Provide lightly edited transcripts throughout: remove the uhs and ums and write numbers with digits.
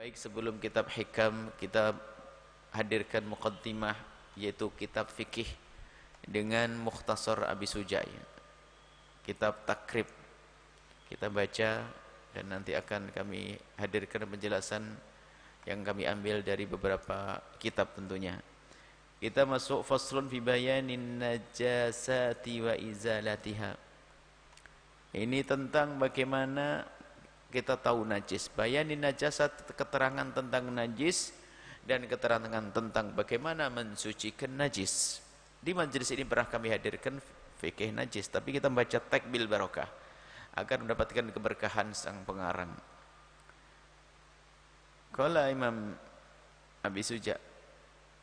Baik, sebelum kitab Hikam kita hadirkan muqaddimah, yaitu kitab fikih dengan Mukhtasar Abi Suja', kitab takrib kita baca, dan nanti akan kami hadirkan penjelasan yang kami ambil dari beberapa kitab tentunya. Kita masuk faslun fi bayanin najasati wa izalatiha. Ini tentang bagaimana kita tahu najis. Bayanin najasat, keterangan tentang najis, dan keterangan tentang bagaimana mensucikan najis. Di majelis ini pernah kami hadirkan fikih najis, tapi kita membaca takbil barokah agar mendapatkan keberkahan sang pengarang. Qala Imam Abi Suja'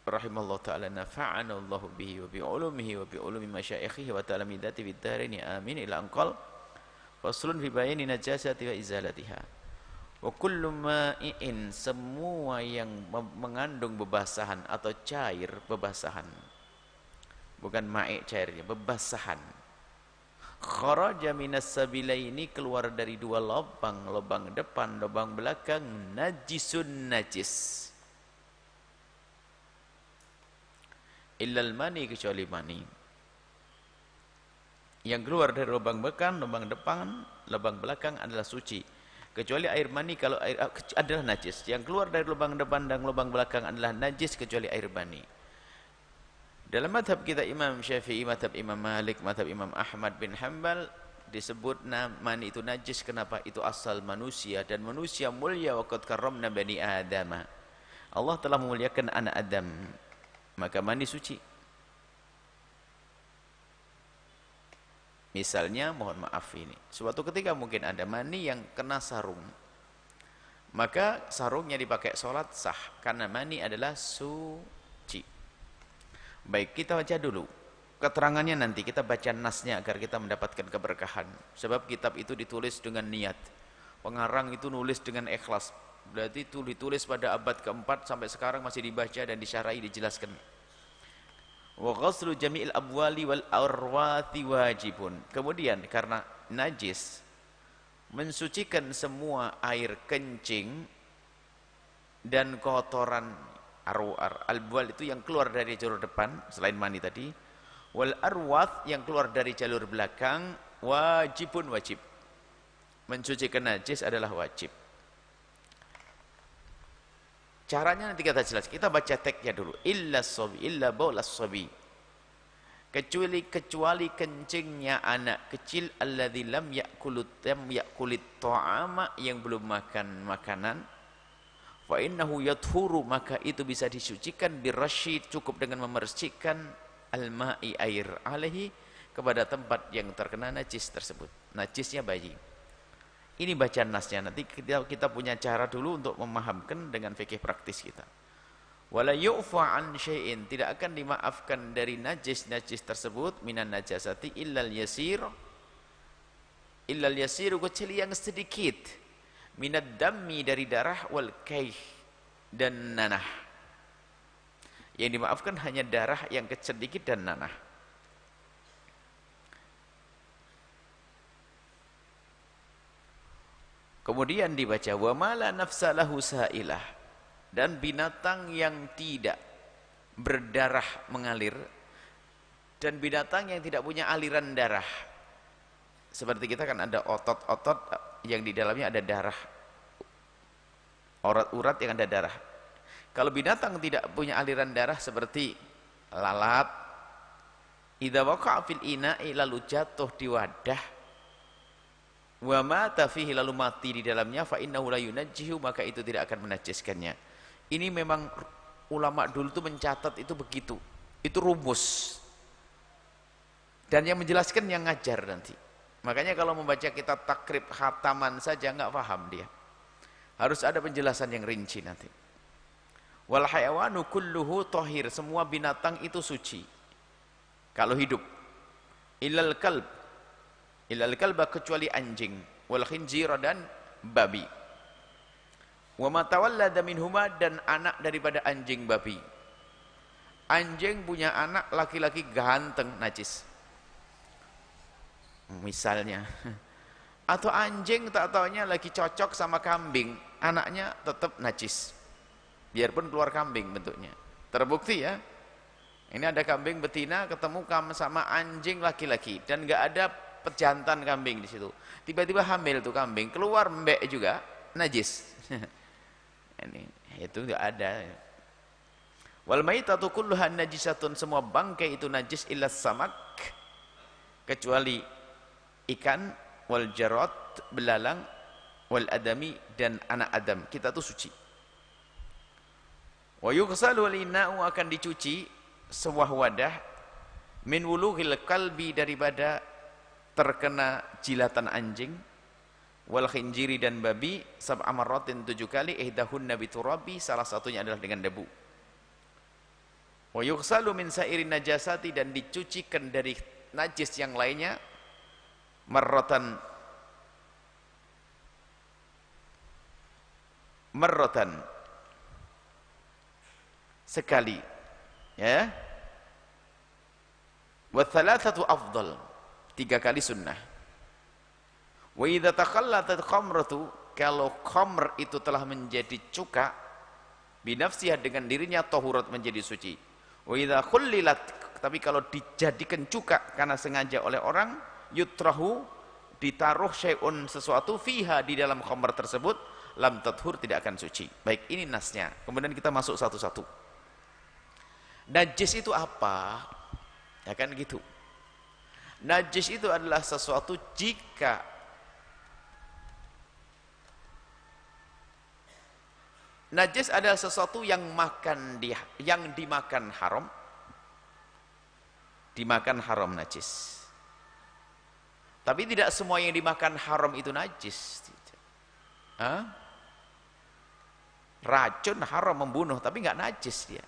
rahimallahu ta'ala, nafa'ana Allah bihi wa bi ulumihi wa bi ulumi masyaikhihi wa talamidati fid dharain, amin. Ila anqal faslun fi bayani najasati wa izalatiha. Wa kullu ma'in, semua yang mengandung bebasahan atau cair bebasahan, bukan ma'i cairnya, bebasahan. Kharaja minas sabilaini, keluar dari dua lubang, lubang depan, lubang belakang, najisun najis. Illal mani, kecuali mani. Yang keluar dari lubang depan, lubang belakang adalah suci. Kecuali air mani, kalau air adalah najis. Yang keluar dari lubang depan dan lubang belakang adalah najis kecuali air mani. Dalam madhab kita Imam Syafi'i, madhab Imam Malik, madhab Imam Ahmad bin Hanbal, disebut mani itu najis. Kenapa? Itu asal manusia, dan manusia mulia. Wa qad karramna bani Adama, Allah telah memuliakan anak Adam, maka mani suci. Misalnya, mohon maaf, ini suatu ketika mungkin ada mani yang kena sarung, maka sarungnya dipakai sholat sah, karena mani adalah suci. Baik, kita baca dulu keterangannya, nanti kita baca nasnya agar kita mendapatkan keberkahan. Sebab kitab itu ditulis dengan niat, pengarang itu nulis dengan ikhlas. Berarti itu ditulis pada abad keempat, sampai sekarang masih dibaca dan disyarahi, dijelaskan. Wa ghuslu jami'il abwali wal arwati wajibun. Kemudian karena najis, mensucikan semua air kencing dan kotoran al-bwal itu yang keluar dari jalur depan selain mani tadi, wal arwath yang keluar dari jalur belakang, wajibun, wajib. Mensucikan najis adalah wajib. Caranya nanti kita jelas. Kita baca teksnya dulu. Illa sobi, illa baulas sobi. Kecuali kencingnya anak kecil, alladzi lam ya'kulit ta'ama, yang belum makan makanan. Fa innahu yathuru, maka itu bisa disucikan birasyid, cukup dengan memercikkan al-ma'i, air, alaihi, kepada tempat yang terkena najis tersebut. Najisnya bayi. Ini bacaan nasnya, nanti kita punya cara dulu untuk memahamkan dengan fikih praktis kita. Wala yu'fa an syai'in, tidak akan dimaafkan dari najis-najis tersebut, minan najasati illal yasir, kecuali yang sedikit, minad dammi, dari darah, wal kaih, dan nanah. Yang dimaafkan hanya darah yang sedikit dan nanah. Kemudian dibaca wa mala nafsa lahu sa'ilah, dan binatang yang tidak berdarah mengalir, dan binatang yang tidak punya aliran darah. Seperti kita kan ada otot-otot yang di dalamnya ada darah, urat-urat yang ada darah. Kalau binatang tidak punya aliran darah seperti lalat, idza waqa'a fil ina'i, lalu jatuh di wadah, wa mata fihi, lalu mati di dalamnya, fa innahu la yunajjihu, maka itu tidak akan menajiskannya. Ini memang ulama dulu itu mencatat itu begitu. Itu rumus. Dan yang menjelaskan yang ngajar nanti. Makanya kalau membaca kitab takrib khataman saja enggak paham dia. Harus ada penjelasan yang rinci nanti. Wal hayawanu kulluhu thahir, semua binatang itu suci kalau hidup. Illal kalba, kecuali anjing, wal khinzira, dan babi. Wa ma tawallada minhuma, dan anak daripada anjing babi. Anjing punya anak laki-laki ganteng, najis misalnya. Atau anjing tak taunya lagi cocok sama kambing, anaknya tetap najis. Biarpun keluar kambing bentuknya. Terbukti ya. Ini ada kambing betina ketemu sama anjing laki-laki dan nggak ada pejantan kambing di situ. Tiba-tiba hamil tuh kambing, keluar mbek juga najis. Ini itu nggak ada. Wal maitatu kulluha najisatun, semua bangkai itu najis illa samak, kecuali ikan, wal jarad, belalang, wal adami, dan anak adam. Kita tuh suci. Wa yughsalu wal ina'u, akan dicuci sebuah wadah min wulughil kalbi, daripada terkena jilatan anjing, wal khinjiri, dan babi, sab'a marratin 7 kali, ihdahunna biturabi, salah satunya adalah dengan debu. Wa yughsalu min sa'irin najasati, dan dicucikan dari najis yang lainnya marratan sekali, ya. Wa thalathatu afdal, 3 kali sunnah. Wa idza takhallatat khamratu, kalau khamr itu telah menjadi cuka, binafsiha, dengan dirinya, tahurat, menjadi suci. Wa idza khullilat, tapi kalau dijadikan cuka karena sengaja oleh orang, yutrahu, ditaruh syai'un, sesuatu, fiha, di dalam khamr tersebut, lam tathur, tidak akan suci. Baik, ini nasnya. Kemudian kita masuk satu-satu. Najis itu apa? Ya kan gitu. Najis itu adalah sesuatu jika najis adalah sesuatu yang dimakan haram. Dimakan haram najis. Tapi tidak semua yang dimakan haram itu najis. Hah? Racun haram membunuh, tapi nggak najis dia.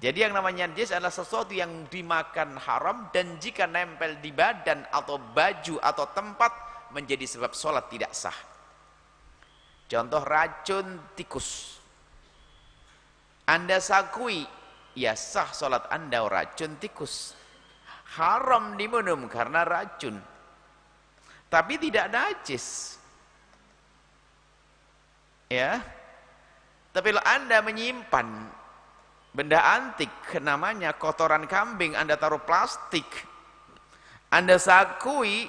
Jadi yang namanya najis adalah sesuatu yang dimakan haram dan jika nempel di badan atau baju atau tempat menjadi sebab sholat tidak sah. Contoh racun tikus. Anda sakui, ya sah sholat Anda. Racun tikus haram diminum karena racun, tapi tidak najis. Ya, tapi kalau Anda menyimpan benda antik, namanya kotoran kambing, Anda taruh plastik, Anda sakui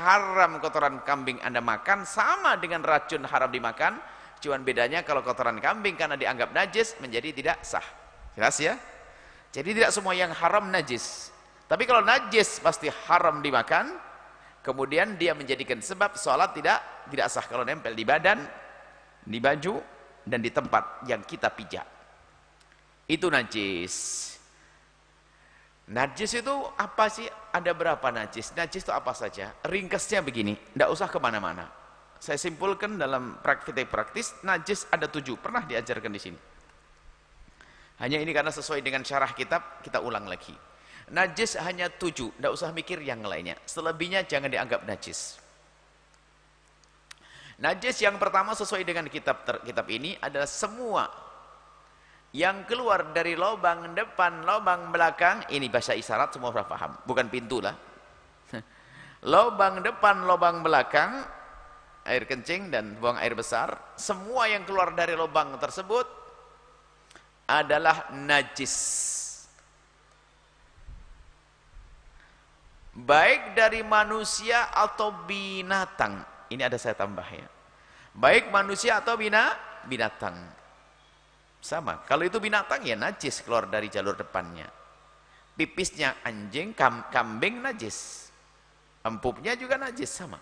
haram kotoran kambing Anda makan, sama dengan racun haram dimakan, cuman bedanya kalau kotoran kambing karena dianggap najis menjadi tidak sah. Jelas ya? Jadi tidak semua yang haram najis, tapi kalau najis pasti haram dimakan, kemudian dia menjadikan sebab sholat tidak sah kalau nempel di badan, di baju, dan di tempat yang kita pijak. Itu najis. Najis itu apa sih? Ada berapa najis? Najis itu apa saja? Ringkasnya begini, tidak usah kemana-mana. Saya simpulkan dalam praktis, najis ada 7, pernah diajarkan di sini. Hanya ini karena sesuai dengan syarah kitab, kita ulang lagi. Najis hanya 7, tidak usah mikir yang lainnya. Selebihnya jangan dianggap najis. Najis yang pertama sesuai dengan kitab ini adalah semua yang keluar dari lubang depan, lubang belakang, ini bahasa isyarat semua sudah paham, bukan pintu lah. Lubang depan, lubang belakang, air kencing dan buang air besar, semua yang keluar dari lubang tersebut adalah najis. Baik dari manusia atau binatang. Ini ada saya tambah ya. Baik manusia atau binatang. Sama, kalau itu binatang ya najis keluar dari jalur depannya. Pipisnya anjing, kambing najis. Empupnya juga najis, sama.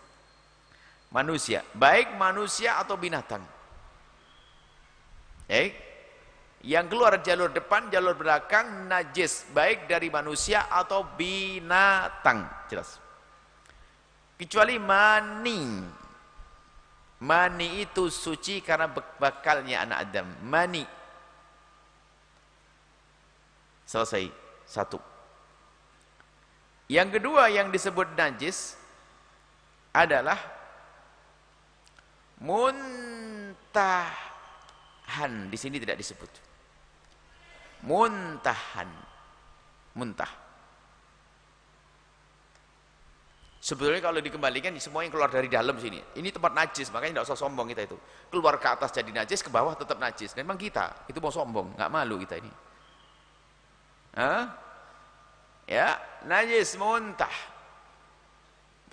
Manusia, baik manusia atau binatang. Yang keluar jalur depan, jalur belakang najis, baik dari manusia atau binatang. Jelas. Kecuali mani. Mani itu suci karena bakalnya anak Adam. Mani. Selesai. 1. Yang kedua yang disebut najis adalah muntahan. Di sini tidak disebut. Muntahan. Muntah. Sebetulnya kalau dikembalikan semua yang keluar dari dalam sini. Ini tempat najis, makanya tidak usah sombong kita itu. Keluar ke atas jadi najis, ke bawah tetap najis. Memang kita itu mau sombong, nggak malu kita ini. Hah? Ya, najis muntah.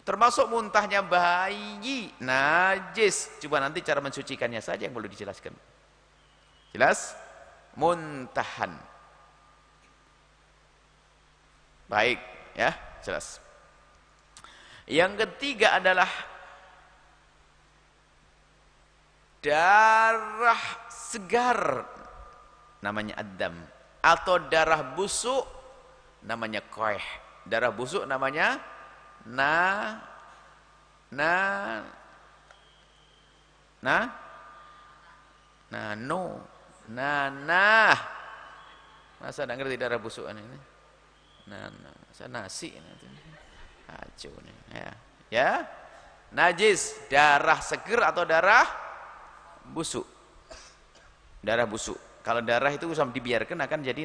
Termasuk muntahnya bayi, najis. Coba nanti cara mensucikannya saja yang perlu dijelaskan. Jelas? Muntahan. Baik, ya, jelas. Yang ketiga adalah darah segar, namanya adam, atau darah busuk namanya qaih. Darah busuk namanya nanah. Masa enggak ngerti darah busuk ini? Saya nasi kacau nih ya. Ya, najis, darah seger atau darah busuk. Darah busuk. Kalau darah itu sampai dibiarkan akan jadi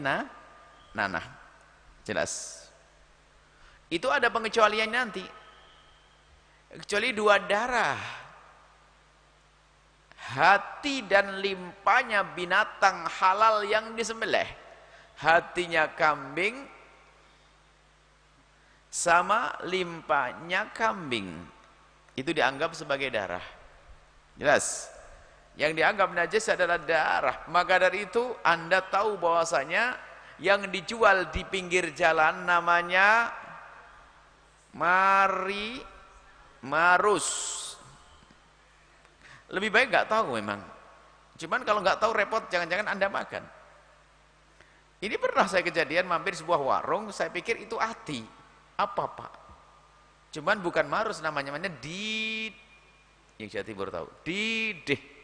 nanah. Jelas. Itu ada pengecualian nanti. Kecuali dua darah. Hati dan limpanya binatang halal yang disembelih. Hatinya kambing sama limpanya kambing. Itu dianggap sebagai darah. Jelas. Yang dianggap najis adalah darah. Maka dari itu Anda tahu bahwasanya yang dijual di pinggir jalan namanya marus. Lebih baik nggak tahu memang. Cuman kalau nggak tahu repot, jangan-jangan Anda makan. Ini pernah saya kejadian mampir sebuah warung, saya pikir itu ati. Apa Pak? Cuman bukan marus namanya yang Jawa Timur tahu. Dideh.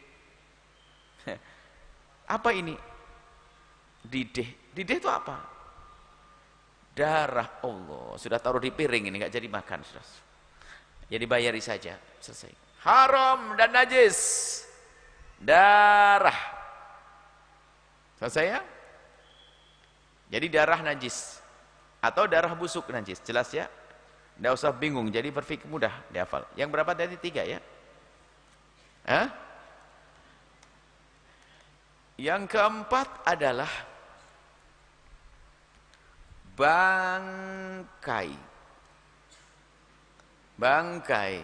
Apa ini? Dideh. Dideh itu apa? Darah. Allah, sudah taruh di piring ini nggak jadi makan sudah. Ya dibayari saja, selesai. Haram dan najis. Darah. Selesai ya? Jadi darah najis atau darah busuk najis, jelas ya? Tidak usah bingung, jadi berpikir mudah dihafal. Yang berapa tadi? 3 ya? Hah? Yang keempat adalah bangkai. Bangkai.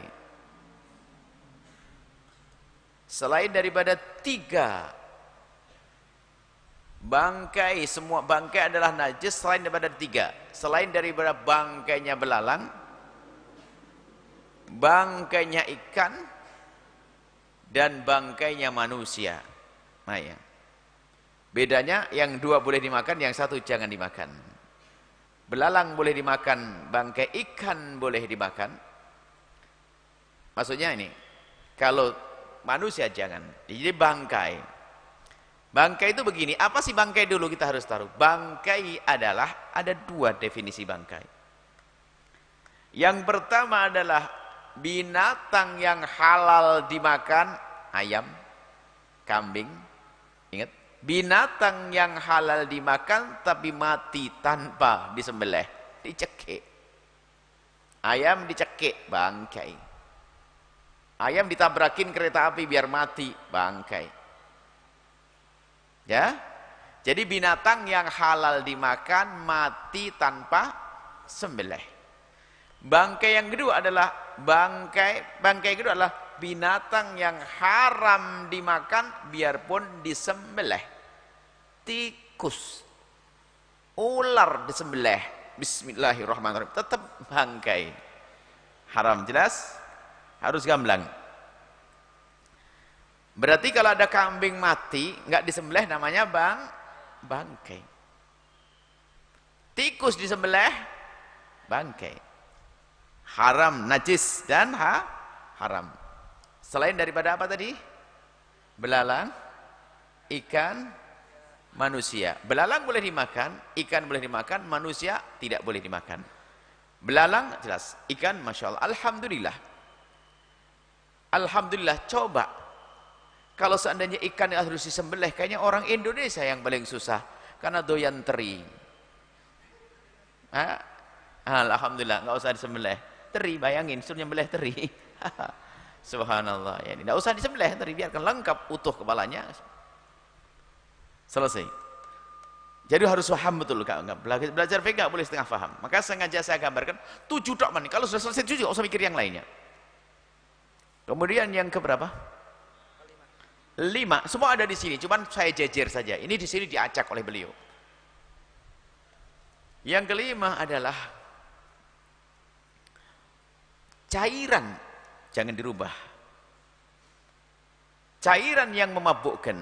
Selain daripada 3 bangkai, semua bangkai adalah najis selain daripada 3. Selain daripada bangkainya belalang, bangkainya ikan, dan bangkainya manusia. Nah ya. Bedanya yang 2 boleh dimakan, yang 1 jangan dimakan. Belalang boleh dimakan, bangkai ikan boleh dimakan. Maksudnya ini, kalau manusia jangan. Jadi bangkai. Bangkai itu begini, apa sih bangkai dulu kita harus taruh. Bangkai adalah, ada 2 definisi bangkai. Yang pertama adalah binatang yang halal dimakan, ayam, kambing. Ingat, binatang yang halal dimakan tapi mati tanpa disembelih, dicekik. Ayam dicekik, bangkai. Ayam ditabrakin kereta api biar mati, bangkai. Ya, jadi binatang yang halal dimakan mati tanpa sembelih. Bangkai yang kedua adalah bangkai kedua adalah binatang yang haram dimakan biarpun disembelih. Tikus, ular disembelih, bismillahirrahmanirrahim, tetap bangkai. Haram, jelas? Harus gamblang. Berarti kalau ada kambing mati nggak disembelih namanya bangkai. Tikus disembelih, bangkai. Haram, najis dan haram. Selain daripada apa tadi? Belalang, ikan, manusia. Belalang boleh dimakan, ikan boleh dimakan, manusia tidak boleh dimakan. Belalang jelas, ikan masya Allah, alhamdulillah. Alhamdulillah, coba kalau seandainya ikan yang harus disembelih, kayaknya orang Indonesia yang paling susah karena doyan teri. Alhamdulillah, nggak usah disembelih. teri, bayangin suruh nyembelih teri. Subhanallah, ya ini tidak usah disembelih teri, biarkan lengkap utuh kepalanya. Selesai. Jadi harus paham betul, belajar fikih nggak boleh setengah paham. Maka sengaja saya gambarkan 7 tok man. Kalau sudah selesai 7, nggak usah mikir yang lainnya. Kemudian yang keberapa? 5. Semua ada di sini, cuman saya jejer saja. Ini di sini diacak oleh beliau. Yang kelima adalah cairan, jangan dirubah. Cairan yang memabukkan,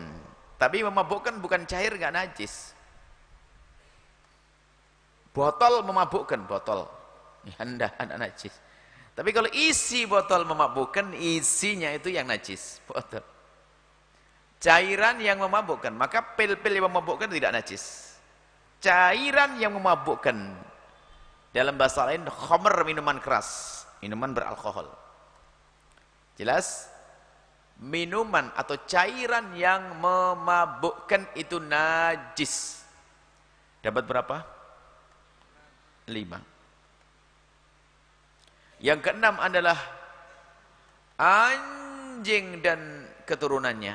tapi memabukkan bukan cair nggak najis. Botol memabukkan, botol, anda najis. Tapi kalau isi botol memabukkan, isinya itu yang najis, botol. Cairan yang memabukkan, maka pil-pil yang memabukkan tidak najis. Cairan yang memabukkan, dalam bahasa lain khamr, minuman keras, minuman beralkohol. Jelas? Minuman atau cairan yang memabukkan itu najis. Dapat berapa? 5. Yang keenam adalah anjing dan keturunannya.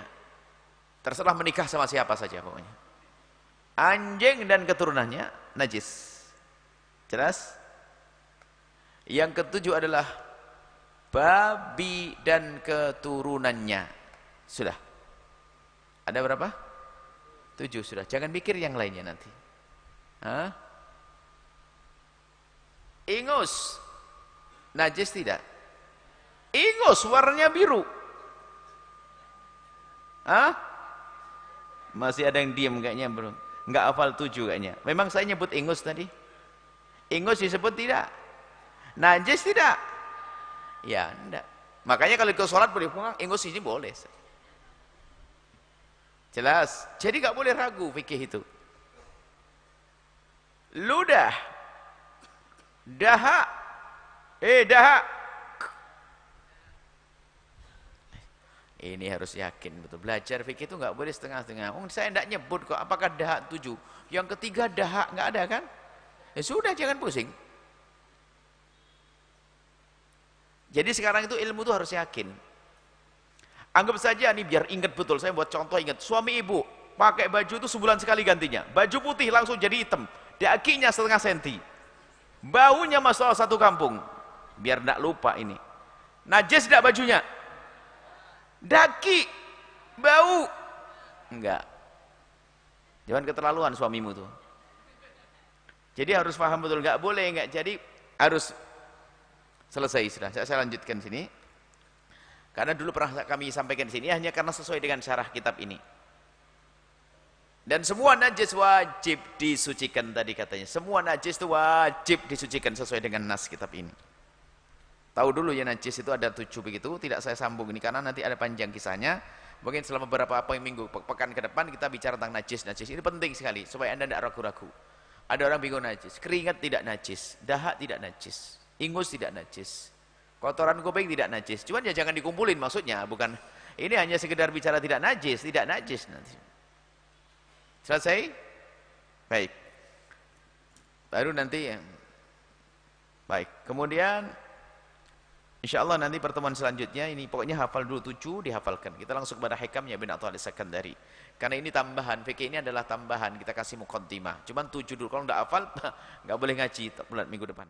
Terserah menikah sama siapa saja pokoknya. Anjing dan keturunannya najis. Jelas? Yang ketujuh adalah babi dan keturunannya. Sudah. Ada berapa? 7 sudah. Jangan mikir yang lainnya nanti. Hah? Ingus. Najis tidak? Ingus warnanya biru. Hah? Masih ada yang diam kayaknya belum. Enggak hafal 7 kayaknya. Memang saya nyebut ingus tadi. Ingus disebut tidak? Najis tidak? Ya, enggak. Makanya kalau ikut sholat boleh pulang, ingus ini boleh. Jelas? Jadi enggak boleh ragu fikih itu. Ludah. Dahak. Dahak. Ini harus yakin betul. Belajar fikih itu enggak boleh setengah-setengah. Saya enggak nyebut kok apakah dahak 7. Yang ketiga dahak enggak ada kan? Ya sudah, jangan pusing. Jadi sekarang itu ilmu itu harus yakin. Anggap saja nih biar ingat betul, saya buat contoh ingat. Suami ibu pakai baju itu sebulan sekali gantinya. Baju putih langsung jadi hitam. Dakinya setengah senti. Baunya masalah satu kampung. Biar tidak lupa ini. Najis tidak bajunya? Daki, bau. Enggak. Jangan keterlaluan suamimu tuh. Jadi harus paham betul, enggak boleh, enggak. Jadi harus selesai sudah. Saya lanjutkan sini. Karena dulu pernah kami sampaikan sini hanya karena sesuai dengan syarah kitab ini. Dan semua najis wajib disucikan tadi katanya. Semua najis itu wajib disucikan sesuai dengan nas kitab ini. Tahu dulu ya najis itu ada 7 begitu. Tidak saya sambung ini karena nanti ada panjang kisahnya. Mungkin selama beberapa minggu pekan ke depan kita bicara tentang najis. Najis ini penting sekali supaya Anda tidak ragu-ragu. Ada orang bingung najis. Keringat tidak najis, dahak tidak najis, ingus tidak najis, kotoran kuping tidak najis. Cuman ya jangan dikumpulin maksudnya, bukan ini hanya sekedar bicara tidak najis nanti. Selesai? Baik. Baru nanti baik. Kemudian insyaallah nanti pertemuan selanjutnya ini pokoknya hafal dulu 7 dihafalkan. Kita langsung kepada hikamnya bin Atha al-Sakandari. Karena ini tambahan, fikih ini adalah tambahan, kita kasih muqaddimah. Cuman 7 dulu, kalau enggak hafal enggak boleh ngaji bulan minggu depan.